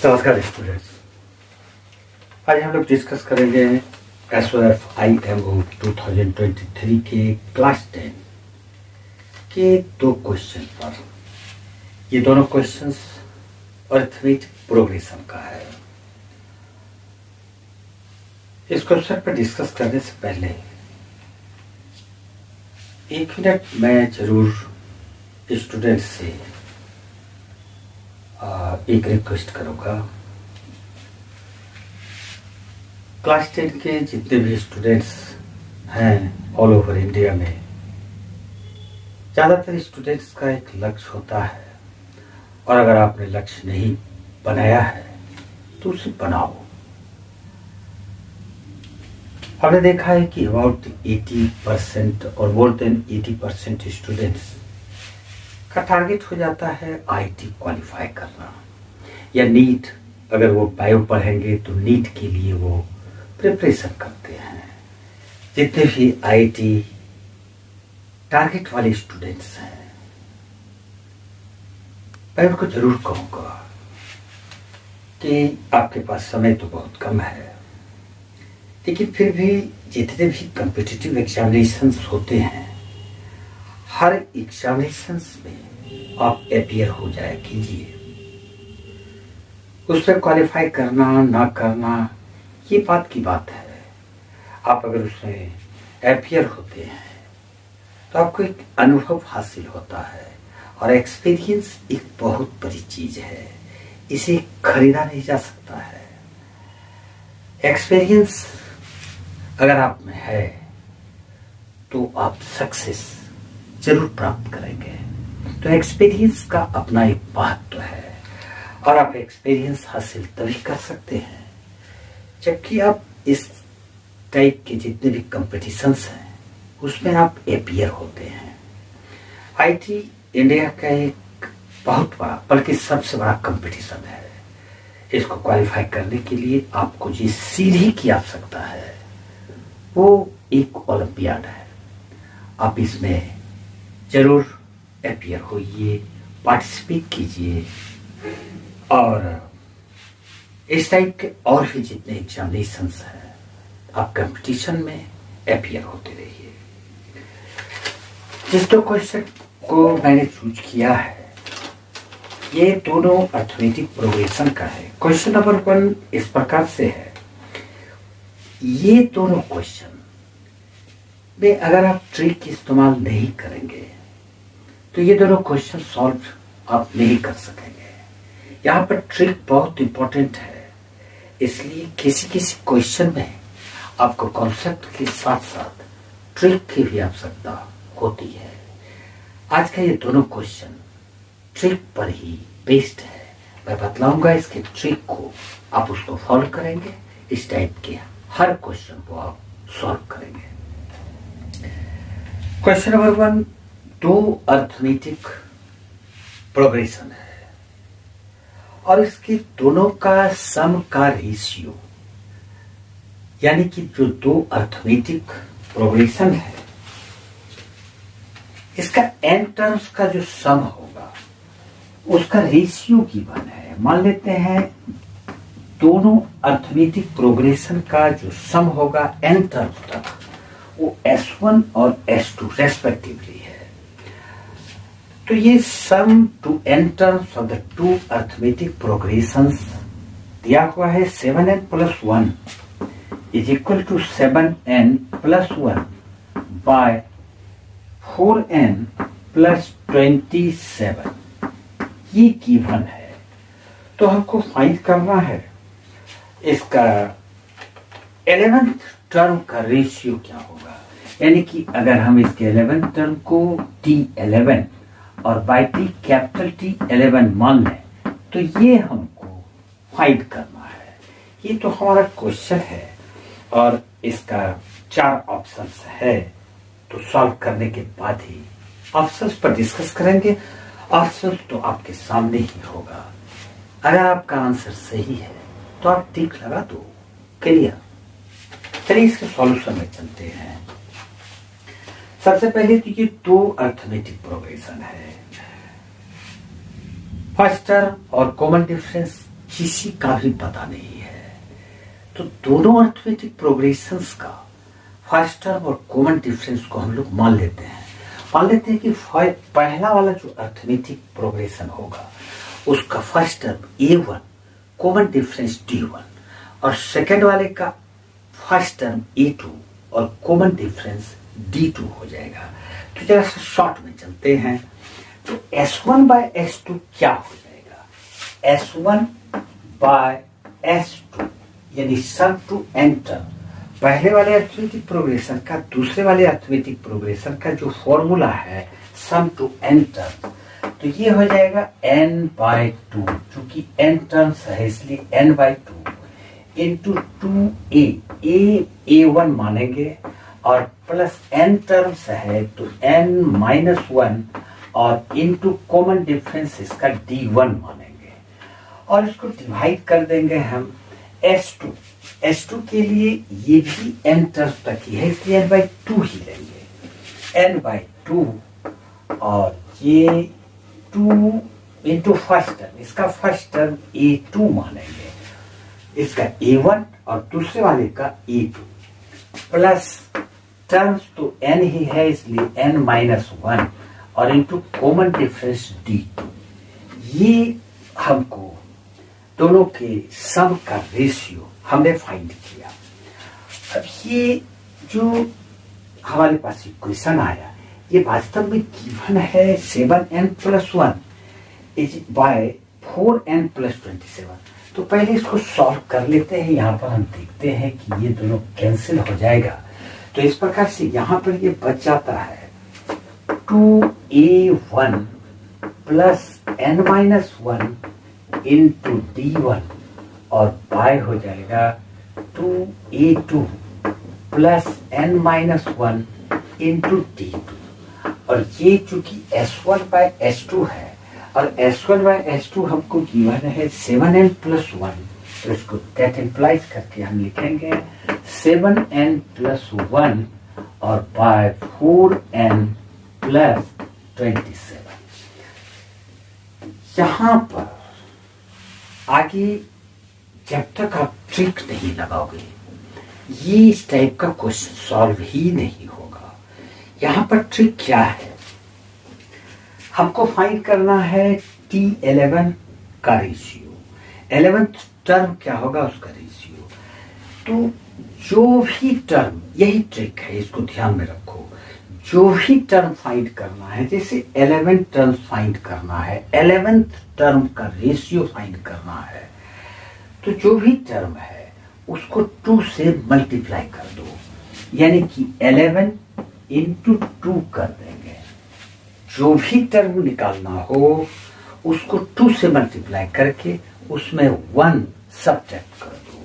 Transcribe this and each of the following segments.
नमस्कार स्टूडेंट्स। आज हम लोग डिस्कस करेंगे SOF-IMO 2023 के क्लास 10 के दो क्वेश्चन पर। ये दोनों क्वेश्चंस अरिथमेटिक प्रोग्रेशन का है। इस क्वेश्चन पर डिस्कस करने से पहले 1 मिनट मैं जरूर स्टूडेंट्स से एक रिक्वेस्ट करूंगा। क्लास 10 के जितने भी स्टूडेंट्स हैं ऑल ओवर इंडिया में, ज़्यादातर स्टूडेंट्स का एक लक्ष्य होता है, और अगर आपने लक्ष्य नहीं बनाया है तो उसे बनाओ। हमने देखा है कि अबाउट 80% और मोर देन 80% स्टूडेंट्स का टारगेट हो जाता है आईटी क्वालिफाई करना, या नीट। अगर वो बायो पढ़ेंगे तो नीट के लिए वो प्रिपरेशन करते हैं। जितने भी आईटी टारगेट वाले स्टूडेंट्स हैं, मैं उनको जरूर कहूँगा कि आपके पास समय तो बहुत कम है, लेकिन फिर भी जितने भी कॉम्पिटिटिव एग्जामिनेशंस होते हैं, हर एग्जामिनेशंस में आप अपीयर हो जाया कीजिए। उसमें क्वालिफाई करना ना करना ये बात की बात है। आप अगर उसमें अपीयर होते हैं तो आपको एक अनुभव हासिल होता है, और एक्सपीरियंस एक बहुत बड़ी चीज है, इसे खरीदा नहीं जा सकता है। एक्सपीरियंस अगर आप में है तो आप सक्सेस जरूर प्राप्त करेंगे। तो एक्सपीरियंस का अपना एक महत्व है, और आप एक्सपीरियंस हासिल तभी कर सकते हैं जबकि आप इस टाइप के जितने भी कंपटीशंस हैं उसमें आप अपीयर होते हैं। आईटी इंडिया का एक बहुत बड़ा, बल्कि सबसे बड़ा कंपटीशन है। इसको क्वालिफाई करने के लिए आपको जिस सीढ़ी की आवश्यकता है वो एक ओलंपियाड है। आप इसमें जरूर अपीयर होइए, पार्टिसिपेट कीजिए, और इस टाइप के और भी जितने एग्जामिनेशंस हैं आप कंपटीशन में अपीयर होते रहिए। जिस दो क्वेश्चन को मैंने चूज किया है ये दोनों अरिथमेटिक प्रोग्रेशन का है। क्वेश्चन नंबर 1 इस प्रकार से है, ये दोनों क्वेश्चन में अगर आप ट्रिक इस्तेमाल नहीं करेंगे तो ये दोनों क्वेश्चन सॉल्व आप नहीं कर सकेंगे। यहाँ पर ट्रिक बहुत इंपॉर्टेंट है, इसलिए किसी किसी क्वेश्चन में आपको कॉन्सेप्ट के साथ साथ ट्रिक की भी आवश्यकता होती है। आज का ये दोनों क्वेश्चन ट्रिक पर ही बेस्ड है। मैं बतलाऊंगा इसके ट्रिक को, आप उसको फॉलो करेंगे, इस टाइप के हर क्वेश्चन को आप सॉल्व करेंगे। क्वेश्चन नंबर 1 दो अरिथमेटिक प्रोग्रेशन है, और इसके दोनों का सम का रेशियो, यानी कि जो दो अरिथमेटिक प्रोग्रेशन है इसका n टर्म्स का जो सम होगा उसका रेशियो गिवन है। मान लेते हैं दोनों अरिथमेटिक प्रोग्रेशन का जो सम होगा n टर्म्स तक वो S1 और S2 रेस्पेक्टिवली है। तो ये sum to n terms of the two arithmetic progressions दिया हुआ है। 7n + 1 is equal to 7n + 1 bye 4n + 27। ये गिवन है, तो हमको फाइंड करना है इसका 11th टर्म का रेशियो क्या होगा। यानी कि अगर हम इसके 11th टर्म को T11 और बाई टी कैपिटल T11 मान लें तो ये हमको फाइंड करना है। ये तो हमारा क्वेश्चन है, और इसका 4 ऑप्शंस है, तो सॉल्व करने के बाद ही ऑप्शंस पर डिस्कस करेंगे। ऑप्शंस तो आपके सामने ही होगा। अगर आपका आंसर सही है तो आप टिक लगा दो, क्लियर। चलिए इसके सॉल्यूशन में चलते हैं। सबसे पहले तो ये दो अरिथमेटिक प्रोग्रेशन है। फर्स्ट टर्म और कॉमन डिफरेंस किसी का भी पता नहीं है। तो दोनों अर्थमेटिक प्रोग्रेशंस का फर्स्ट टर्म और कॉमन डिफरेंस को हम लोग मान लेते हैं। मान लेते हैं कि पहला वाला जो अर्थमेटिक प्रोग्रेशन होगा उसका first term A1, common difference D1, और सेकेंड वाले का फर्स्ट टर्म A2 और कॉमन डिफरेंस D2 हो जाएगा। तो जरा सा शॉर्ट में चलते हैं। तो S1 बाय S2 क्या हो जाएगा? S1 बाय S2 यानी सम टू n टर्म, पहले वाले अर्थमेटिक प्रोग्रेशन का दूसरे वाले अर्थमेटिक प्रोग्रेशन का जो फॉर्मूला है सम टू n टर्म, तो ये हो जाएगा n/2, क्योंकि n टर्म्स है इसलिए n/2 इंटू 2a, a1 मानेंगे, और प्लस n टर्म्स है तो n-1 और इंटू कॉमन डिफरेंस इसका d1 मानेंगे, और इसको डिवाइड कर देंगे हम S2 के लिए ये भी n टर्म्स तक ही है इसलिए n/2 ही लेंगे, n/2, और ये 2 इंटू फर्स्ट टर्म, इसका फर्स्ट टर्म A2 मानेंगे, इसका A1 और दूसरे वाले का A2, प्लस टर्म्स तो n ही है इसलिए n-1 और इंटू कॉमन डिफरेंस D2। ये हमको दोनों के सम का रेशियो हमने फाइंड किया। अब ये जो हमारे पास इक्वेशन आया ये वास्तव में गिवन है 7n+1 इज बाय 4n+27। तो पहले इसको सॉल्व कर लेते हैं। यहाँ पर हम देखते हैं कि ये दोनों कैंसिल हो जाएगा, तो इस प्रकार से यहाँ पर ये बच जाता है 2a1 plus n-1 into D1 और बाय हो जाएगा 2a2 plus n-1 into D2, और ये चूंकि S1 बाय S2 है और S1 बाय S2 हमको गिवन है 7n+1, तो इसको दैट इम्प्लाइज करके हम लिखेंगे 7n+1 और बाय 4n+27। यहां पर आगे जब तक आप ट्रिक नहीं लगाओगे ये इस टाइप का क्वेश्चन सॉल्व ही नहीं होगा। यहां पर ट्रिक क्या है, हमको फाइंड करना है T11 का रेशियो, 11th टर्म क्या होगा उसका रेशियो। तो जो भी टर्म, यही ट्रिक है, इसको ध्यान में रखो, जो भी टर्म फाइंड करना है, जैसे 11 टर्म फाइंड करना है, 11th टर्म का रेशियो फाइंड करना है, तो जो भी टर्म है उसको 2 से मल्टीप्लाई कर दो, यानी कि 11 इंटू 2 कर देंगे। जो भी टर्म निकालना हो उसको 2 से मल्टीप्लाई करके उसमें 1 सब्ट्रैक्ट कर दो,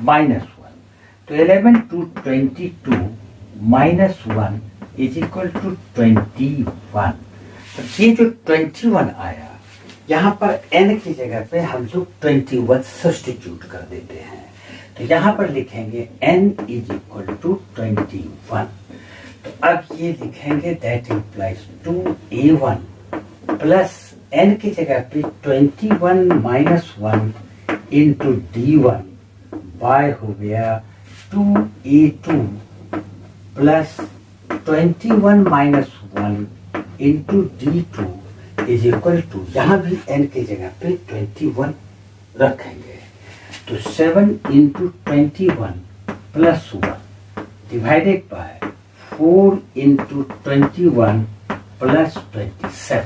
-1। तो 11 to 22 -1 इज इक्वल टू 21। तो ये जो 21 आया यहाँ पर n की जगह पे हम लोग 21 सब्स्टिट्यूट कर देते हैं, तो यहाँ पर लिखेंगे n इज इक्वल टू 21। तो अब ये लिखेंगे that implies 2a1 plus n की जगह पे 21 - 1 इंटू D1 बाय हो गया 2a2 plus 21 - 1 into D2 is equal to, यहाँ भी n की जगह पे 21 रखेंगे, तो 7 into 21 plus 1 divided by 4 into 21 plus 27।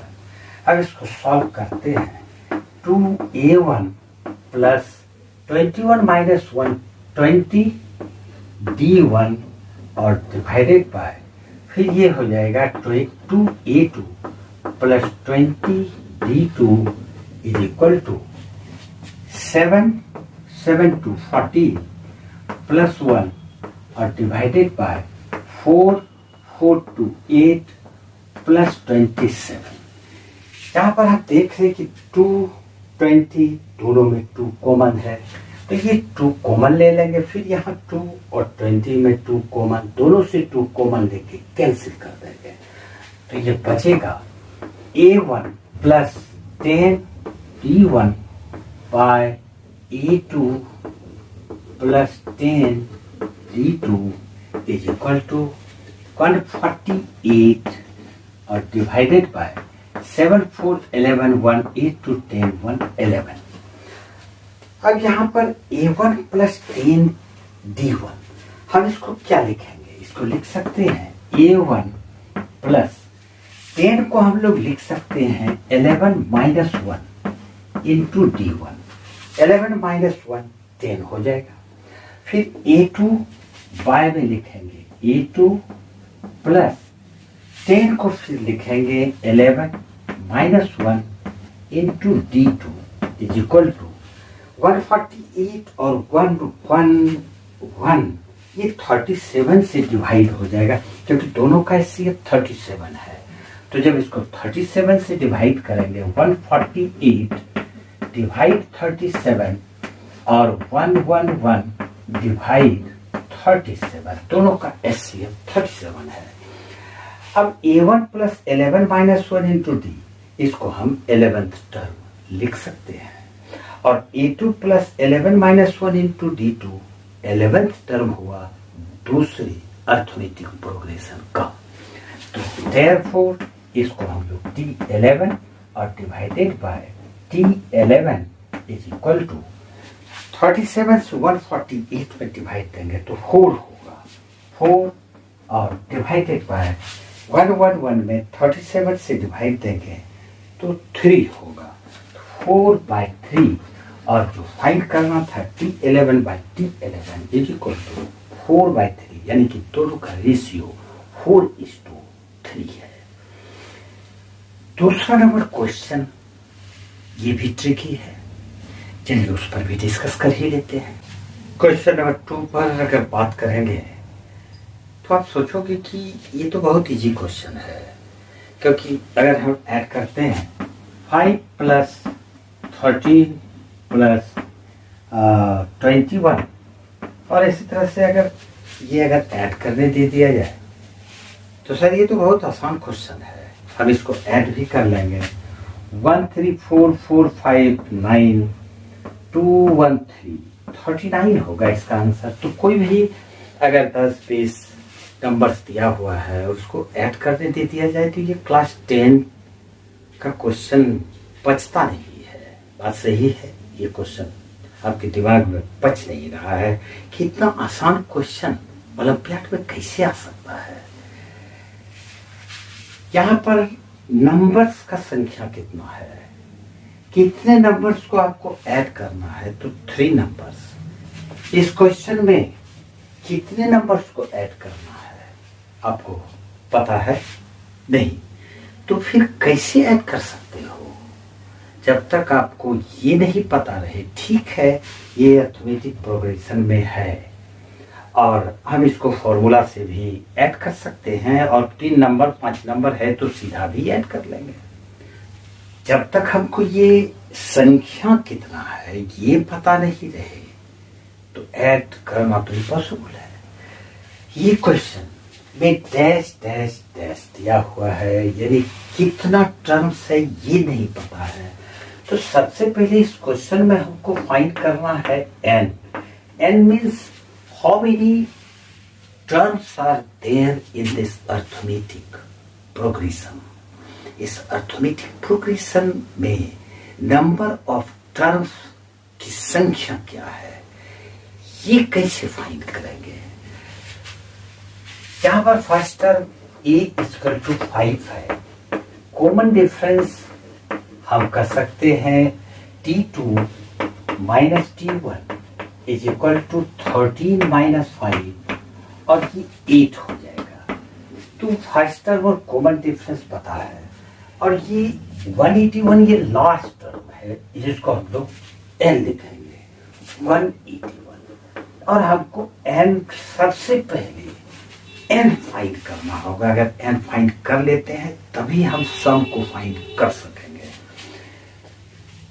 अब इसको सॉल्व करते हैं, 2a1 प्लस 21 - 1 20 D1 और डिवाइडेड बाय, फिर ये हो जाएगा 2a2 plus 20 D2 is equal to 7 to 14 plus 1 और डिवाइडेड बाय 4 to 8 प्लस 27। यहाँ पर आप देख रहे हैं कि 220 दोनों में 2 कॉमन है, तो ये 2 कॉमन ले लेंगे, फिर यहाँ 2 और 20 में 2 कॉमन, दोनों से 2 कॉमन लेके कैंसिल कर देंगे, तो ये बचेगा a1 plus 10 D1 by A2 plus 10 D2 is equal to 148 और divided by 7, 4, 11, 1, 8 to 10, 1, 11। अब यहाँ पर A1 plus 10 D1, हम इसको क्या लिखेंगे? इसको लिख सकते हैं A1 plus 10 को हम लोग लिख सकते हैं 11 minus 1 into D1। 11 minus 1 10 हो जाएगा। फिर A2 बाय में लिखेंगे A2 प्लस 10 को फिर लिखेंगे 11 minus 1 into D2 is equal to 148 और 1 ये 37 से डिवाइड हो जाएगा, क्योंकि दोनों का HCF 37 है। तो जब इसको 37 से डिवाइड करेंगे 148 डिवाइड 37 और 111 डिवाइड 37, दोनों का HCF 37 है। अब A1 plus 11 minus 1 into D, इसको हम 11th टर्म लिख सकते हैं, और A2 plus 11 minus 1 into D2 11th term हुआ दूसरी अर्थमेटिक प्रोग्रेशन का। तो देयरफॉर इसको हम लोग T11 और divided by T11 is equal to 37 से 148 में डिवाइड देंगे तो 4 होगा, 4 और डिवाइडेड बाय 111 में 37 से डिवाइड देंगे तो 3 होगा, 4/3। और जो फाइंड करना था T11/T11 इज इक्वल टू 4/3, यानी कि दोनों का रेशियो 4:3 है। दूसरा नंबर क्वेश्चन ये भी ट्रिकी है, चलिए उस पर भी डिस्कस कर ही लेते हैं। क्वेश्चन नंबर 2 पर अगर बात करेंगे तो आप सोचोगे कि ये तो बहुत इजी क्वेश्चन है, क्योंकि अगर हम ऐड करते हैं 5 प्लस 13 प्लस 21 और इसी तरह से अगर ऐड करने दे दिया जाए तो सर ये तो बहुत आसान क्वेश्चन है। हम इसको ऐड भी कर लेंगे 1 3 4 4 5 9 2 1 3 39 होगा इसका आंसर। तो कोई भी अगर 10-20 नंबर्स दिया हुआ है उसको ऐड करने दे दिया जाए तो ये क्लास 10 का क्वेश्चन बचता नहीं है। बात सही है, ये क्वेश्चन आपके दिमाग में बच नहीं रहा है कि इतना आसान क्वेश्चन ओलंपियाड में कैसे आ सकता है। यहाँ पर नंबर्स का संख्या कितना है, कितने नंबर्स को आपको ऐड करना है, तो 3 नंबर्स। इस क्वेश्चन में कितने नंबर्स को ऐड करना है आपको पता है नहीं, तो फिर कैसे ऐड कर सकते हो जब तक आपको ये नहीं पता रहे। ठीक है, ये अर्थमेटिक प्रोग्रेशन में है और हम इसको फॉर्मूला से भी ऐड कर सकते हैं, और 3 नंबर 5 नंबर है तो सीधा भी ऐड कर लेंगे। जब तक हमको ये संख्या कितना है ये पता नहीं रहे तो ऐड करना तो इम्पॉसिबल है। ये क्वेश्चन में डैश डैश डैश दिया हुआ है, यानी कितना टर्म्स है ये नहीं पता है। तो सबसे पहले इस क्वेश्चन में हमको फाइंड करना है n। n means how many terms are there in this arithmetic progression. इस अर्थमेटिक प्रोग्रेशन में नंबर ऑफ टर्म्स की संख्या क्या है, ये कैसे फाइंड करेंगे। यहाँ पर first term a equal to 5 है। कॉमन डिफरेंस हम कर सकते हैं T2 minus T1 is equal to 13 minus 5 और ये 8 हो जाएगा। तो फर्स्ट टर्म और कॉमन डिफरेंस पता है, और ये 181 ये लास्ट टर्म है जिसको हम लोग n लिखेंगे 181, और हमको n सबसे पहले n फाइंड करना होगा। अगर n फाइंड कर लेते हैं तभी हम सम को फाइंड कर सकेंगे।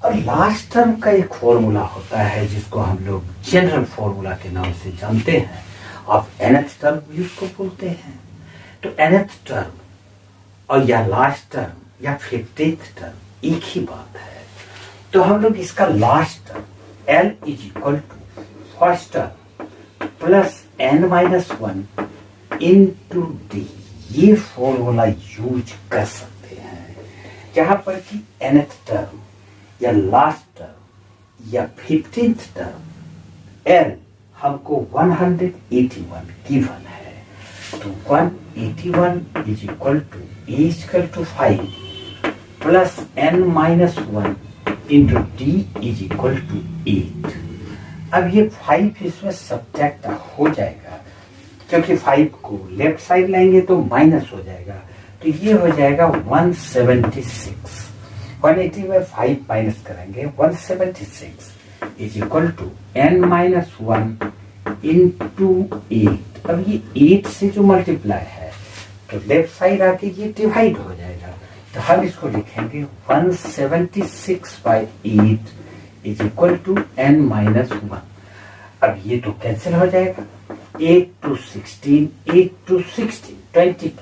और लास्ट टर्म का एक फॉर्मूला होता है जिसको हम लोग जनरल फॉर्मूला के नाम से जानते हैं, आप nth टर्म भी उसको बोलते हैं। तो nth टर्म और या लास्ट टर्म या 50th टर्म एक ही बात है। तो हम लोग इसका last term L is equal to first term plus n-1 into d. ये फॉर्मूला यूज कर सकते हैं जहां पर कि nth टर्म या लास्ट टर्म या 15th टर्म L हमको 181 गिवन है। तो 181 is equal to A equal to 5 plus n-1 into D is equal to 8। अब ये 5 इसमें सब्ट्रैक्ट हो जाएगा क्योंकि 5 को लेफ्ट साइड लाएंगे तो माइनस हो जाएगा, तो ये हो जाएगा 176। 180 में 5 माइनस करेंगे 176 is equal to n-1 into 8। अब ये 8 से जो मल्टीप्लाई है तो लेफ्ट साइड आके ये डिवाइड हो जाएगा, तो हम इसको लिखेंगे 176/8 इज इक्वल टू n-1। अब ये तो कैंसिल हो जाएगा, 8 to 16 22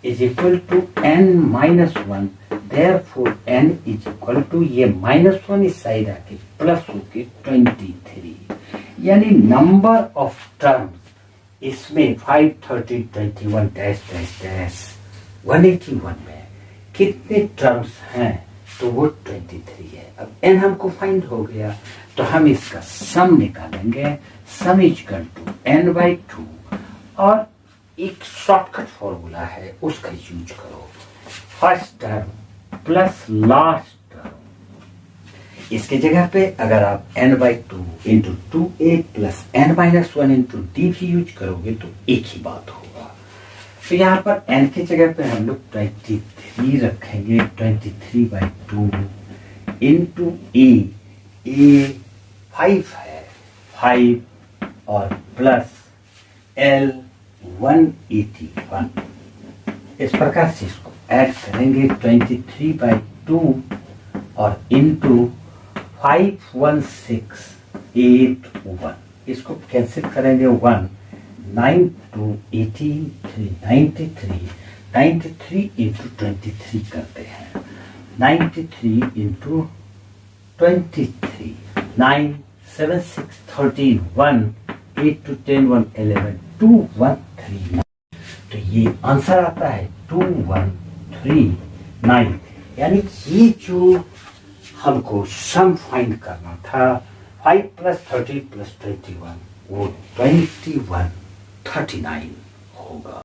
is equal to n-1। Therefore n is equal to ये -1 इस साइड आके प्लस होके 23, यानी नंबर ऑफ टर्म्स इसमें 5 30 21 डैश डैश डैश 181 में कितने टर्म्स हैं, तो वो 23 है। अब n हमको फाइंड हो गया तो हम इसका सम निकालेंगे, सम इक्वल टू n/2 और एक शॉर्टकट फॉर्मूला है उसका यूज करो, first term plus last term. इसके जगह पे अगर आप n/2 into 2a plus n-1 into d भी यूज करोगे तो एक ही बात होगा। तो यहाँ पर n की जगह पे हम लोग 23 रखेंगे, 23/2 इंटू a 5 है 5 और प्लस l 181। इस प्रकार से इसको ऐड करेंगे 23/2 और इंटू 51681। इसको कैंसिल करेंगे 1 9 2 18 3 93 इंटू 23 करते हैं, 93 इंटू 23 9 7 6 13 1 8 to 10 1 11 2139। तो ये आंसर आता है 2139। यानी ये जो हमको सम फाइंड करना था 5 + 30 + 21 वो 2139 होगा।